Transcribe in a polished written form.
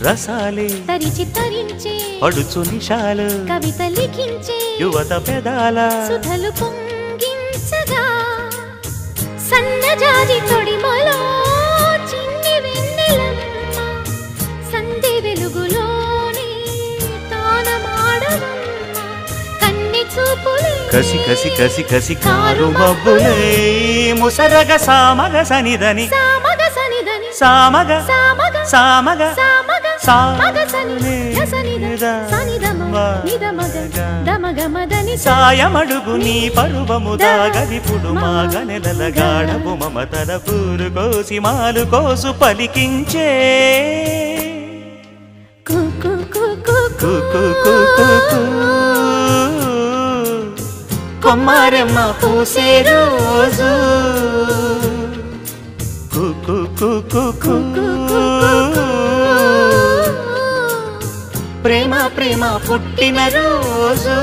రసాలే తరిచి తరించే అడుచు నిషాలు కవిత లిఖించే యువత పెదాల సుధలు పొంగించగా సన్నజాజి తొడిమలో చిన్ని వెన్నెలమ్మ సంధి వెలుగులోనే తానమాడవమ్మ కన్నె చూపులే కసి కసి కసి కసి కారు మబ్బులే ముసరగ సామగ సనిదని సామగ సనిదని సామగ సామగ సామగ సామగ సామగ సని సనిద సనిదమ నిదమగ దమగమదని సాయమడుగు నీ పరువము దాగదిపుడు మాగ నెలల గాఢపు మమతల పూరు కోసి మాలు కోసు పలికించే కుకు కుకు కుకు కొమ్మారెమ్మ పూసే రోజు కుకు కుకు ప్రేమ ప్రేమ పుట్టిన రోజు